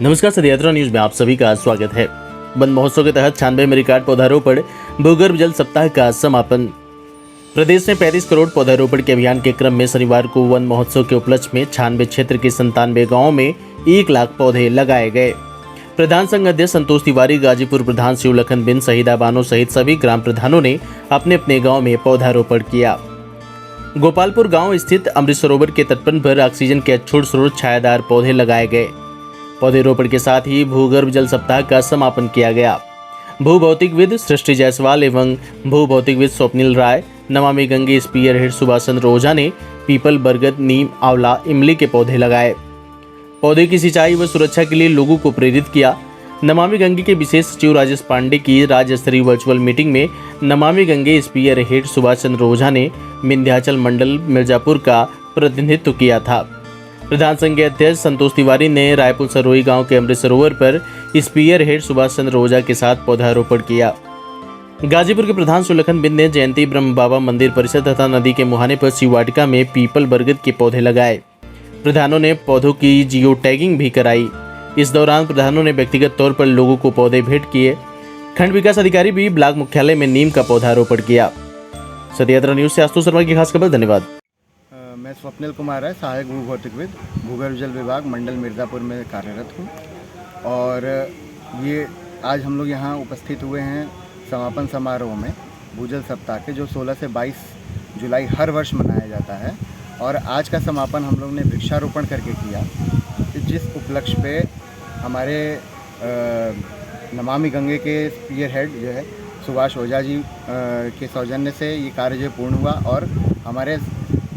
नमस्कार, सदयात्रा न्यूज में आप सभी का स्वागत है। वन महोत्सव के तहत 96 में रिकॉर्ड पौधारोपण भूगर्भ जल सप्ताह का समापन। प्रदेश में 35 करोड़ पौधारोपण के अभियान के क्रम में शनिवार को वन महोत्सव के उपलक्ष्य में 96 क्षेत्र के 97 गाँवों में 1 लाख पौधे लगाए गए। प्रधान संघ अध्यक्ष संतोष तिवारी, गाजीपुर प्रधान शिवलखन बिन, शहीदा बानो सहित सभी ग्राम प्रधानों ने अपने अपने गाँव में पौधारोपण किया। गोपालपुर गांव स्थित अमृत सरोवर के तटबंध पर ऑक्सीजन के अछूत स्रोत छायादार पौधे लगाए गए। पौधेरोपण के साथ ही भूगर्भ जल सप्ताह का समापन किया गया। भूभौतिकविद सृष्टि जायसवाल एवं भूभौतिकविद स्वप्निल राय, नमामि गंगे स्पीयर हेड सुभाष चंद्र ओझा ने पीपल, बरगद, नीम, आंवला, इमली के पौधे लगाए। पौधे की सिंचाई व सुरक्षा के लिए लोगों को प्रेरित किया। नमामि गंगे के विशेष सचिव राजेश पांडे की राज्य स्तरीय वर्चुअल मीटिंग में नमामि गंगे स्पीयर हेड सुभाष चंद्र ओझा ने विंध्याचल मंडल मिर्जापुर का प्रतिनिधित्व किया था। प्रधान संघ अध्यक्ष संतोष तिवारी ने रायपुर सरोई गांव के अमृत सरोवर पर स्पीयर हेड सुभाष चंद्र ओझा के साथ पौधारोपण किया। गाजीपुर के प्रधान शिवलखन बिन ने जयंती ब्रह्म बाबा मंदिर परिसर तथा नदी के मुहाने पर शिव वाटिका में पीपल, बरगद के पौधे लगाए। प्रधानों ने पौधों की जियो टैगिंग भी कराई। इस दौरान प्रधानों ने व्यक्तिगत तौर पर लोगों को पौधे भेंट किए। खंड विकास अधिकारी भी ब्लॉक मुख्यालय में नीम का पौधारोपण किया। सदयात्रा न्यूज से आशुतोष शर्मा की खास खबर। धन्यवाद। मैं स्वप्निल कुमार है, सहायक भूभौतिकविद, भूगर्भ जल विभाग मंडल मिर्ज़ापुर में कार्यरत हूँ। और ये आज हम लोग यहाँ उपस्थित हुए हैं समापन समारोह में भूजल सप्ताह के, जो 16 से 22 जुलाई हर वर्ष मनाया जाता है। और आज का समापन हम लोग ने वृक्षारोपण करके किया, जिस उपलक्ष्य पे हमारे नमामि गंगे के स्पीयर हेड जो है सुभाष ओझा जी के सौजन्य से ये कार्य जो पूर्ण हुआ। और हमारे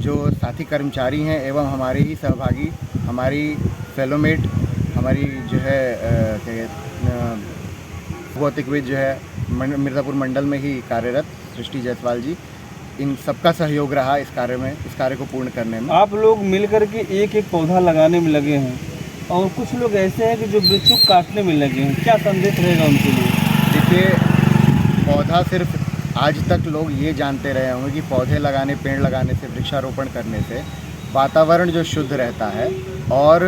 जो साथी कर्मचारी हैं एवं हमारे ही सहभागी, हमारी फेलोमेट, हमारी जो है भौतिकविद जो है मिर्ज़ापुर मंडल में ही कार्यरत सृष्टि जायसवाल जी, इन सबका सहयोग रहा इस कार्य में, इस कार्य को पूर्ण करने में। आप लोग मिलकर के एक एक पौधा लगाने में लगे हैं और कुछ लोग ऐसे हैं कि जो वृक्षों को काटने में लगे हैं, क्या संदेश रहेगा उनके लिए? देखिए, पौधा सिर्फ आज तक लोग ये जानते रहे होंगे कि पौधे लगाने, पेड़ लगाने से, वृक्षारोपण करने से वातावरण जो शुद्ध रहता है और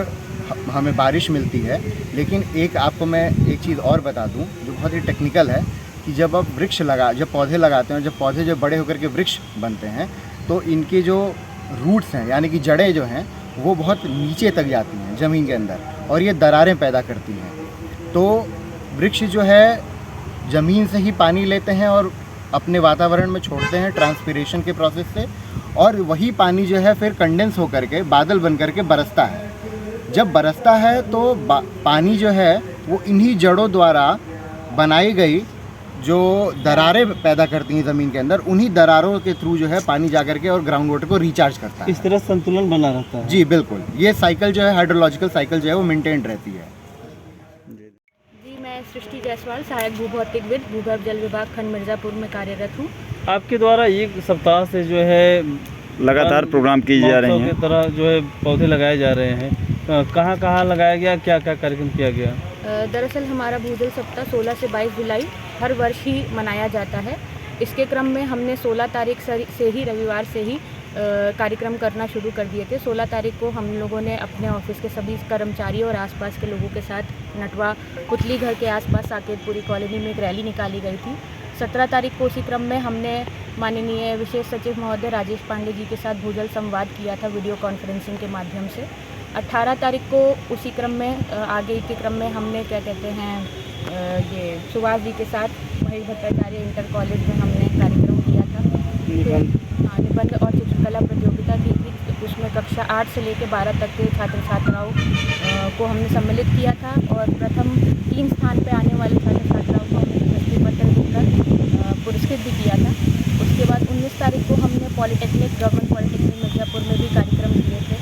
हमें बारिश मिलती है। लेकिन आपको मैं एक चीज़ और बता दूं जो बहुत ही टेक्निकल है कि जब पौधे लगाते हैं, जब पौधे जो बड़े होकर के वृक्ष बनते हैं, तो इनके जो रूट्स हैं यानी कि जड़ें जो हैं वो बहुत नीचे तक जाती हैं ज़मीन के अंदर, और ये दरारें पैदा करती हैं। तो वृक्ष जो है ज़मीन से ही पानी लेते हैं और अपने वातावरण में छोड़ते हैं ट्रांसपिरेशन के प्रोसेस से, और वही पानी जो है फिर कंडेंस होकर के बादल बन करके बरसता है। जब बरसता है तो पानी जो है वो इन्हीं जड़ों द्वारा बनाई गई जो दरारें पैदा करती हैं ज़मीन के अंदर, उन्हीं दरारों के थ्रू जो है पानी जाकर के और ग्राउंड वाटर को रिचार्ज करता है। इस तरह संतुलन बना रहता है। जी बिल्कुल, ये साइकिल जो है, हाइड्रोलॉजिकल साइकिल जो है वो मेंटेन रहती है। मैं सृष्टि जायसवाल, सहायक भूभौतिकविद, भूगर्भ जल विभाग खंड मिर्ज़ापुर में कार्यरत हूँ। आपके द्वारा एक सप्ताह से जो है लगातार प्रोग्राम किए जा रहे हैं, की तरह जो है पौधे लगाए जा रहे हैं। कहाँ कहाँ लगाया गया, क्या क्या कार्यक्रम किया गया? दरअसल हमारा भूजल सप्ताह 16 से 22 जुलाई हर वर्ष ही मनाया जाता है। इसके क्रम में हमने 16 तारीख से ही, रविवार से ही कार्यक्रम करना शुरू कर दिए थे। 16 तारीख को हम लोगों ने अपने ऑफिस के सभी कर्मचारियों और आसपास के लोगों के साथ नटवा पुतली घर के आसपास साकेतपुरी कॉलोनी में एक रैली निकाली गई थी। 17 तारीख को उसी क्रम में हमने माननीय विशेष सचिव महोदय राजेश पांडे जी के साथ भूजल संवाद किया था वीडियो कॉन्फ्रेंसिंग के माध्यम से। 18 तारीख को उसी क्रम में आगे के क्रम में हमने ये सुभाष जी के साथ महेश भट्टाचार्य इंटर कॉलेज में हमने कार्यक्रम किया था। निबंध और चित्रकला प्रतियोगिता की थी, उसमें कक्षा 8 से लेकर 12 तक के छात्र छात्राओं को हमने सम्मिलित किया था। और प्रथम 3 स्थान पर आने वाले छात्र छात्राओं को हमने प्रशस्ति पत्र देकर पुरस्कृत भी किया था। उसके बाद 19 तारीख को हमने पॉलिटेक्निक, गवर्नमेंट पॉलिटेक्निक मिर्ज़ापुर में भी कार्यक्रम किए थे।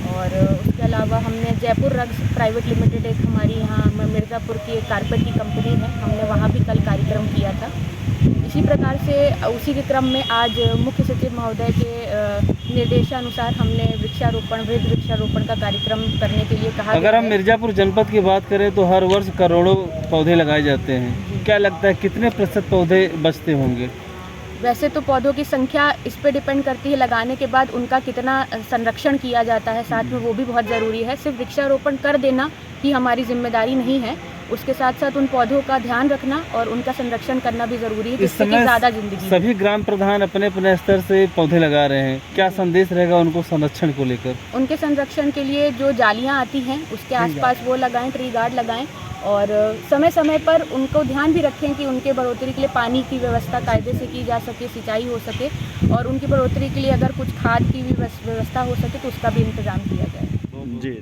और उसके अलावा हमने जयपुर रग्स प्राइवेट लिमिटेड, एक हमारी यहाँ मिर्ज़ापुर की एक कारपेट की कंपनी है, हमने वहाँ भी कल कार्यक्रम किया था। इसी प्रकार से उसी के क्रम में आज मुख्य सचिव महोदय के निर्देशानुसार हमने वृद्ध वृक्षारोपण का कार्यक्रम करने के लिए कहा। अगर हम मिर्ज़ापुर जनपद की बात करें तो हर वर्ष करोड़ों पौधे लगाए जाते हैं। क्या लगता है कितने प्रतिशत पौधे बचते होंगे? वैसे तो पौधों की संख्या इस पे डिपेंड करती है लगाने के बाद उनका कितना संरक्षण किया जाता है, साथ में वो भी बहुत ज़रूरी है। सिर्फ वृक्षारोपण कर देना ही हमारी जिम्मेदारी नहीं है, उसके साथ साथ उन पौधों का ध्यान रखना और उनका संरक्षण करना भी ज़रूरी है, इस जिससे कि समय ज़्यादा जिंदगी। सभी ग्राम प्रधान अपने अपने स्तर से पौधे लगा रहे हैं, क्या संदेश रहेगा उनको संरक्षण को लेकर? उनके संरक्षण के लिए जो जालियाँ आती हैं उसके आसपास वो लगाएं, ट्री गार्ड लगाएं और समय समय पर उनको ध्यान भी रखें कि उनके बढ़ोतरी के लिए पानी की व्यवस्था कायदे से की जा सके, सिंचाई हो सके और उनकी बढ़ोतरी के लिए अगर कुछ खाद की भी व्यवस्था हो सके तो उसका भी इंतजाम किया जाए। जी।